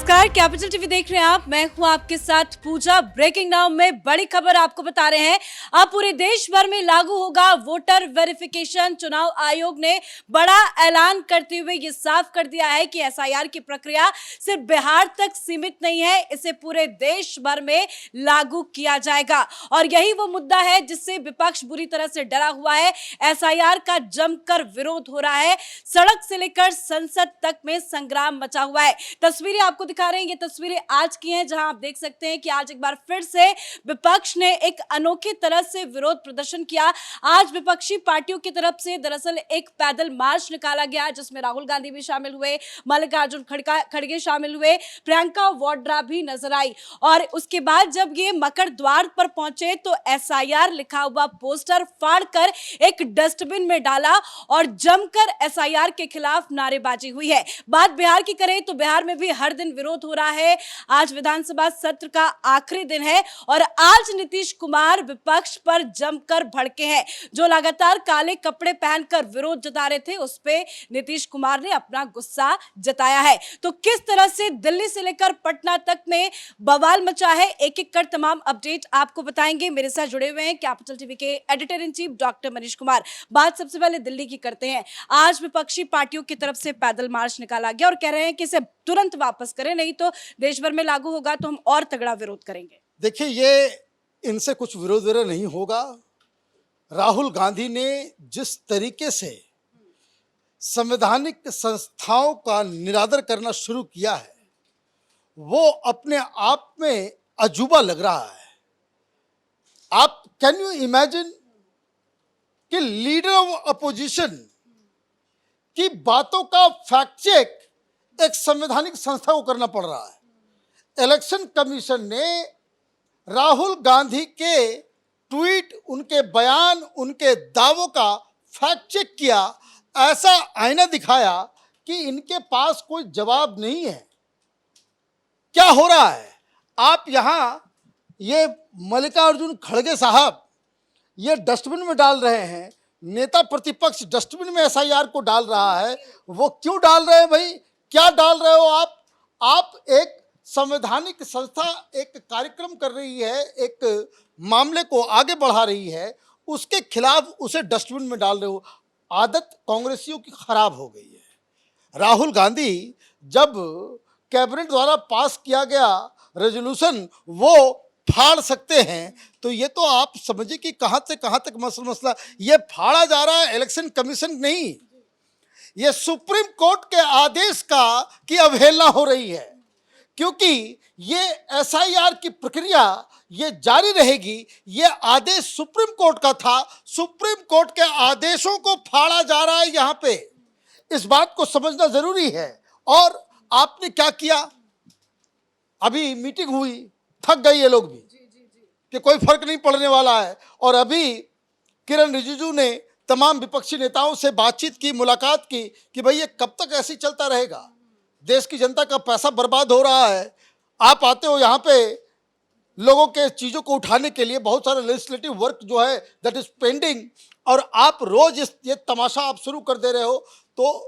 नमस्कार, capital TV देख रहे हैं आप। मैं हूं आपके साथ पूजा। ब्रेकिंग नाउ में बड़ी खबर आपको बता रहे हैं। अब पूरे देश भर में लागू होगा वोटर वेरिफिकेशन। चुनाव आयोग ने बड़ा ऐलान करते हुए ये साफ कर दिया है कि एसआईआर की प्रक्रिया सिर्फ बिहार तक सीमित नहीं है, इसे पूरे देश भर में लागू किया जाएगा। और यही वो मुद्दा है जिससे विपक्ष बुरी तरह से डरा हुआ है। एसआईआर का जमकर विरोध हो रहा है। सड़क से लेकर संसद तक में संग्राम मचा हुआ है। तस्वीरें आपको दिखा रहे हैं, ये तस्वीरें आज की हैं, जहां आप देख सकते हैं कि आज एक बार फिर से विपक्ष ने एक अनोखी तरह से विरोध प्रदर्शन किया। आज विपक्षी पार्टियों की तरफ से दरअसल एक पैदल मार्च निकाला गया, जिसमें राहुल गांधी भी शामिल हुए, मल्लिकार्जुन खड़गे शामिल हुए, प्रियंका वाड्रा भी नजर आई। और उसके बाद जब ये मकर द्वार पर पहुंचे तो एसआईआर लिखा हुआ पोस्टर फाड़कर एक डस्टबिन में डाला और जमकर एसआईआर के खिलाफ नारेबाजी हुई है। बात बिहार की करें तो बिहार में भी हर दिन विरोध हो रहा है। आज विधानसभा सत्र का आखिरी दिन है और आज नीतीश कुमार विपक्ष पर जमकर भड़के हैं। जो लगातार काले कपड़े पहनकर विरोध जता रहे थे, उस पे नीतीश कुमार ने अपना गुस्सा जताया है। तो किस तरह से दिल्ली से लेकर पटना तक में बवाल मचा है, एक एक कर तमाम अपडेट आपको बताएंगे। मेरे साथ जुड़े हुए हैं कैपिटल टीवी के editor in chief doctor Manish Kumar. बात सबसे पहले दिल्ली की करते हैं। आज विपक्षी पार्टियों की तरफ से पैदल मार्च निकाला गया और कह रहे हैं कि इसे तुरंत वापस करें, नहीं तो देश भर में लागू होगा तो हम और तगड़ा विरोध करेंगे। देखिए, ये इनसे कुछ विरोध नहीं होगा। राहुल गांधी ने जिस तरीके से संवैधानिक संस्थाओं का निरादर करना शुरू किया है, वो अपने आप में अजूबा लग रहा है। आप कैन यू इमेजिन कि लीडर ऑफ अपोजिशन की बातों का फैक्ट चेक एक संवैधानिक संस्था को करना पड़ रहा है। इलेक्शन कमीशन ने राहुल गांधी के ट्वीट, उनके बयान, उनके दावों का फैक्ट चेक किया। ऐसा आईना दिखाया कि इनके पास कोई जवाब नहीं है। क्या हो रहा है? आप यहां ये मल्लिकार्जुन खड़गे साहब ये डस्टबिन में डाल रहे हैं, नेता प्रतिपक्ष डस्टबिन में एसआईआर को डाल रहा है। वो क्यों डाल रहे हैं भाई? क्या डाल रहे हो आप? आप एक संवैधानिक संस्था एक कार्यक्रम कर रही है, एक मामले को आगे बढ़ा रही है, उसके खिलाफ उसे डस्टबिन में डाल रहे हो। आदत कांग्रेसियों की खराब हो गई है। राहुल गांधी जब कैबिनेट द्वारा पास किया गया रेजोल्यूशन वो फाड़ सकते हैं, तो ये तो आप समझिए कि कहां से कहां तक मसला ये फाड़ा जा रहा है। इलेक्शन कमीशन नहीं, ये सुप्रीम कोर्ट के आदेश का की अवहेलना हो रही है, क्योंकि ये एसआईआर की प्रक्रिया ये जारी रहेगी। ये आदेश सुप्रीम कोर्ट का था, सुप्रीम कोर्ट के आदेशों को फाड़ा जा रहा है यहाँ पे। इस बात को समझना जरूरी है। और आपने क्या किया? अभी मीटिंग हुई, थक गए ये लोग भी कि कोई फर्क नहीं पड़ने वाला है। और अभी किरण रिजिजू ने तमाम विपक्षी नेताओं से बातचीत की, मुलाकात की कि भाई ये कब तक ऐसे ही चलता रहेगा? देश की जनता का पैसा बर्बाद हो रहा है। आप आते हो यहाँ पे लोगों के चीज़ों को उठाने के लिए, बहुत सारा लेजिस्लेटिव वर्क जो है दैट इज पेंडिंग, और आप रोज ये तमाशा आप शुरू कर दे रहे हो। तो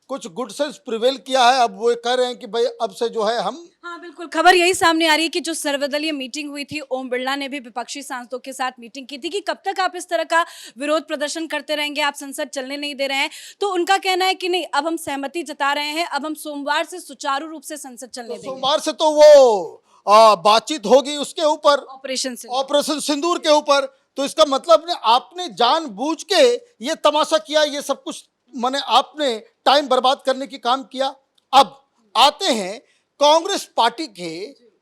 कुछ गुड सेंस प्रिवेल किया है। अब वो कह रहे हैं कि भाई अब से जो है हम। हाँ बिल्कुल, खबर यही सामने आ रही है कि जो सर्वदलीय मीटिंग हुई थी, ओम बिरला ने भी विपक्षी सांसदों के साथ मीटिंग की थी कि कब तक आप इस तरह का विरोध प्रदर्शन करते रहेंगे, आप संसद चलने नहीं दे रहे हैं। तो उनका कहना है कि नहीं, अब हम सहमति जता रहे हैं, अब हम सोमवार से सुचारू रूप से संसद चलने देंगे। सोमवार से तो वो बातचीत होगी उसके ऊपर, ऑपरेशन सिंदूर के ऊपर। तो इसका मतलब आपने जानबूझ के ये तमाशा किया, ये सब कुछ माने आपने टाइम बर्बाद करने की काम किया। अब आते हैं कांग्रेस पार्टी के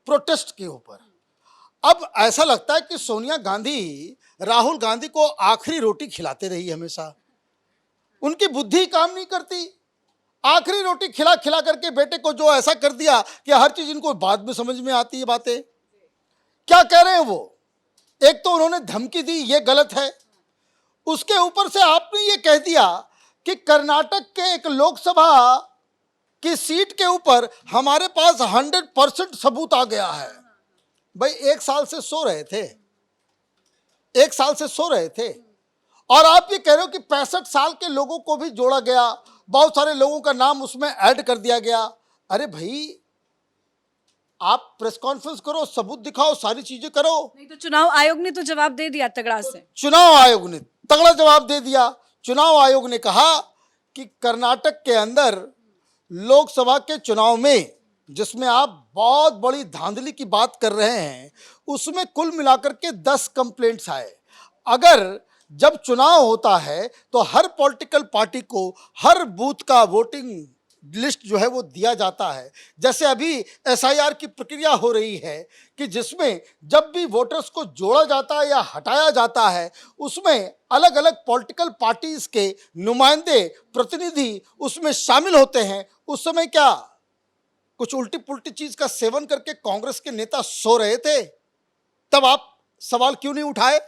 प्रोटेस्ट के ऊपर। अब ऐसा लगता है कि सोनिया गांधी राहुल गांधी को आखिरी रोटी खिलाते रही हमेशा। उनकी बुद्धि काम नहीं करती। आखिरी रोटी खिला खिला करके बेटे को जो ऐसा कर दिया कि हर चीज इनको बाद में समझ में आती है बातें। क्या कह रहे हैं वो? एक तो उन्होंने धमकी दी, ये गलत है। उसके ऊपर से आपने ये कह दिया कि कर्नाटक के एक लोकसभा की सीट के ऊपर हमारे पास 100% सबूत आ गया है। भाई एक साल से सो रहे थे, एक साल से सो रहे थे। और आप ये कह रहे हो कि 65 साल के लोगों को भी जोड़ा गया, बहुत सारे लोगों का नाम उसमें ऐड कर दिया गया। अरे भाई, आप प्रेस कॉन्फ्रेंस करो, सबूत दिखाओ, सारी चीजें करो। नहीं तो चुनाव आयोग ने तो जवाब दे दिया तगड़ा से। चुनाव आयोग ने तगड़ा जवाब दे दिया। चुनाव आयोग ने कहा कि कर्नाटक के अंदर लोकसभा के चुनाव में, जिसमें आप बहुत बड़ी धांधली की बात कर रहे हैं, उसमें कुल मिलाकर के 10 कंप्लेंट्स आए। अगर जब चुनाव होता है तो हर पॉलिटिकल पार्टी को हर बूथ का वोटिंग लिस्ट जो है वो दिया जाता है। जैसे अभी एसआईआर की प्रक्रिया हो रही है कि जिसमें जब भी वोटर्स को जोड़ा जाता है या हटाया जाता है, उसमें अलग अलग पॉलिटिकल पार्टीज के नुमाइंदे, प्रतिनिधि उसमें शामिल होते हैं। उस समय क्या कुछ उल्टी पुल्टी चीज का सेवन करके कांग्रेस के नेता सो रहे थे? तब आप सवाल क्यों नहीं उठाए?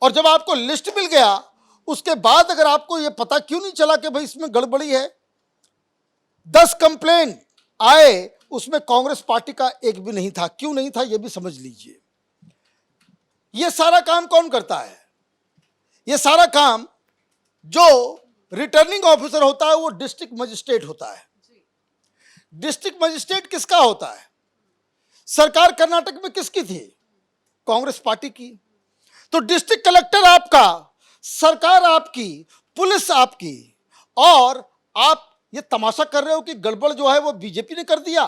और जब आपको लिस्ट मिल गया उसके बाद अगर आपको यह पता क्यों नहीं चला कि भाई इसमें गड़बड़ी है? 10 कंप्लेंट आए, उसमें कांग्रेस पार्टी का एक भी नहीं था। क्यों नहीं था यह भी समझ लीजिए। यह सारा काम कौन करता है? यह सारा काम जो रिटर्निंग ऑफिसर होता है वो डिस्ट्रिक्ट मजिस्ट्रेट होता है। डिस्ट्रिक्ट मजिस्ट्रेट किसका होता है? सरकार कर्नाटक में किसकी थी? कांग्रेस पार्टी की। तो डिस्ट्रिक्ट कलेक्टर आपका, सरकार आपकी, पुलिस आपकी, और आप ये तमाशा कर रहे हो कि गड़बड़ जो है वो बीजेपी ने कर दिया।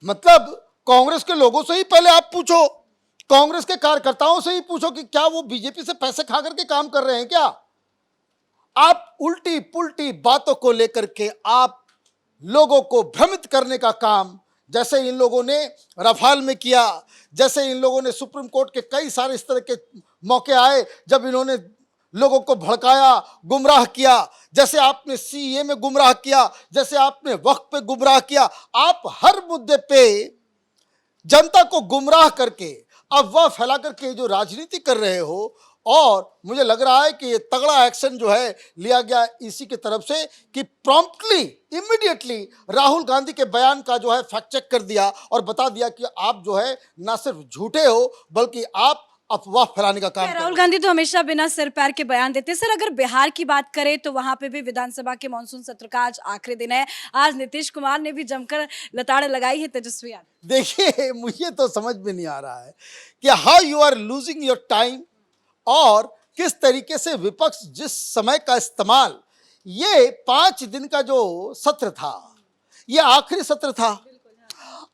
मतलब कांग्रेस के लोगों से ही पहले आप पूछो, कांग्रेस के कार्यकर्ताओं से ही पूछो कि क्या वो बीजेपी से पैसे खा करके काम कर रहे हैं क्या? आप उल्टी पुल्टी बातों को लेकर के आप लोगों को भ्रमित करने का काम, जैसे इन लोगों ने रफाल में किया, जैसे इन लोगों ने सुप्रीम कोर्ट के कई सारे इस तरह के मौके आए जब इन्होंने लोगों को भड़काया, गुमराह किया, जैसे आपने सीए में गुमराह किया, जैसे आपने वक्फ पे गुमराह किया। आप हर मुद्दे पे जनता को गुमराह करके, अफवाह फैला करके जो राजनीति कर रहे हो, और मुझे लग रहा है कि ये तगड़ा एक्शन जो है लिया गया इसी की तरफ से कि प्रॉम्प्टली, इमीडिएटली राहुल गांधी के बयान का जो है फैक्ट चेक कर दिया और बता दिया कि आप जो है ना सिर्फ झूठे हो बल्कि आप अफवाह फैलाने का काम कर रहे हो। राहुल गांधी तो हमेशा बिना सिर पैर के बयान देते हैं। सर, अगर बिहार की बात करें तो वहां पे भी विधानसभा के मानसून सत्र का आज आखिरी दिन है। आज नीतीश कुमार ने भी जमकर लताड़ लगाई है तेजस्वी यादव। देखिए, मुझे तो समझ में नहीं आ रहा है कि how you are losing your time, और किस तरीके से विपक्ष जिस समय का इस्तेमाल, ये 5 दिन का जो सत्र था, ये आखिरी सत्र था।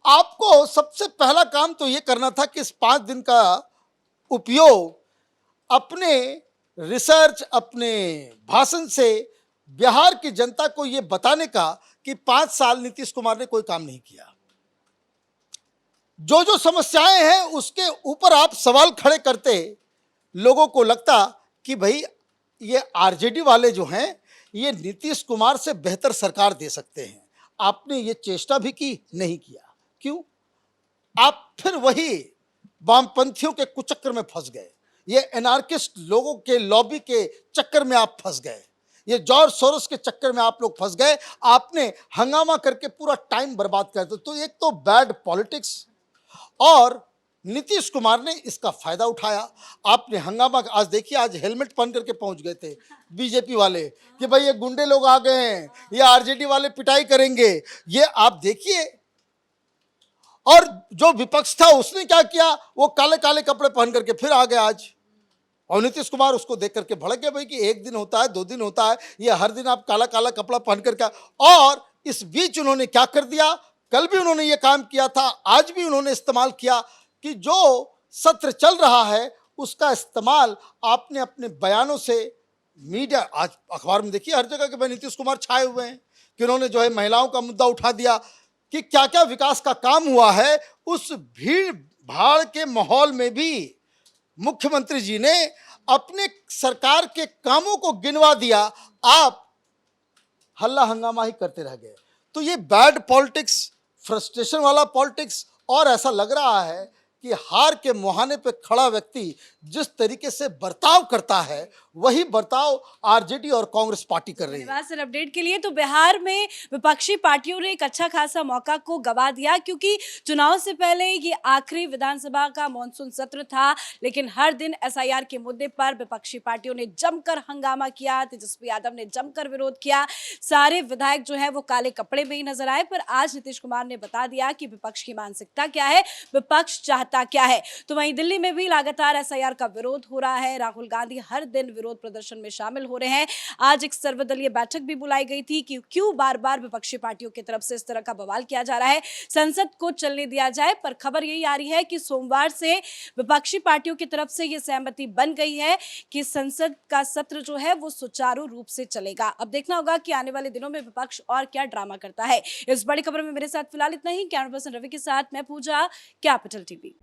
आपको सबसे पहला काम तो ये करना था कि इस 5 दिन का उपयोग अपने रिसर्च, अपने भाषण से बिहार की जनता को यह बताने का कि 5 साल नीतीश कुमार ने कोई काम नहीं किया। जो जो समस्याएं हैं उसके ऊपर आप सवाल खड़े करते, लोगों को लगता कि भाई ये आरजेडी वाले जो हैं ये नीतीश कुमार से बेहतर सरकार दे सकते हैं। आपने ये चेष्टा भी की? नहीं किया। क्यों? आप फिर वही वामपंथियों के कुचक्कर में फंस गए, ये एनार्किस्ट लोगों के लॉबी के चक्कर में आप फंस गए, ये जॉर्ज सोरोस के चक्कर में आप लोग फंस गए। आपने हंगामा करके पूरा टाइम बर्बाद कर दिया। तो एक तो बैड पॉलिटिक्स, और नीतीश कुमार ने इसका फायदा उठाया। आपने हंगामा, आज देखिए, आज हेलमेट पहन करके पहुंच गए थे बीजेपी वाले कि भाई ये गुंडे लोग आ गए हैं, ये आरजेडी वाले पिटाई करेंगे, ये आप देखिए। और जो विपक्ष था उसने क्या किया? वो काले काले कपड़े पहन करके फिर आ गए आज, और नीतीश कुमार उसको देख करके भड़क गए भाई कि एक दिन होता है, 2 दिन होता है, ये हर दिन आप काला काला कपड़ा पहन करके। और इस बीच उन्होंने क्या कर दिया? कल भी उन्होंने ये काम किया था, आज भी उन्होंने इस्तेमाल किया कि जो सत्र चल रहा है उसका इस्तेमाल आपने अपने बयानों से, मीडिया, आज अखबार में देखिए हर जगह के भाई नीतीश कुमार छाए हुए हैं कि उन्होंने जो है महिलाओं का मुद्दा उठा दिया कि क्या क्या विकास का काम हुआ है। उस भीड़ भाड़ के माहौल में भी मुख्यमंत्री जी ने अपने सरकार के कामों को गिनवा दिया। आप हल्ला हंगामा ही करते रह गए। तो ये बैड पॉलिटिक्स, फ्रस्ट्रेशन वाला पॉलिटिक्स, और ऐसा लग रहा है कि हार के मुहाने पे खड़ा व्यक्ति जिस तरीके से बर्ताव करता है वही बर्ताव आरजेडी और कांग्रेस पार्टी कर रही है। धन्यवाद सर अपडेट के लिए। तो बिहार में विपक्षी पार्टियों ने एक अच्छा खासा मौका को गवा दिया, क्योंकि चुनाव से पहले ये आखिरी विधानसभा का मॉनसून सत्र था, लेकिन हर दिन एसआईआर के मुद्दे पर विपक्षी पार्टियों ने जमकर हंगामा किया। तेजस्वी यादव ने जमकर विरोध किया। सारे विधायक जो है वो काले कपड़े में ही नजर आए। पर आज नीतीश कुमार ने बता दिया कि विपक्ष की मानसिकता क्या है, विपक्ष चाहता क्या है। तो वहीं दिल्ली में भी लगातार एसआईआर का विरोध हो रहा है। राहुल गांधी हर दिन विरोध प्रदर्शन में शामिल हो रहे हैं। आज एक सर्वदलीय बैठक भी बुलाई गई थी कि क्यों बार बार विपक्षी पार्टियों की तरफ से इस तरह का बवाल किया जा रहा है, संसद को चलने दिया जाए। पर खबर यही आ रही है कि सोमवार से विपक्षी पार्टियों की तरफ से यह सहमति बन गई है कि संसद का सत्र जो है वो सुचारू रूप से चलेगा। अब देखना होगा कि आने वाले दिनों में विपक्ष और क्या ड्रामा करता है। इस बड़ी खबर में मेरे साथ फिलहाल इतना ही। कैमरा पर्सन रवि के साथ मैं पूजा, कैपिटल टीवी।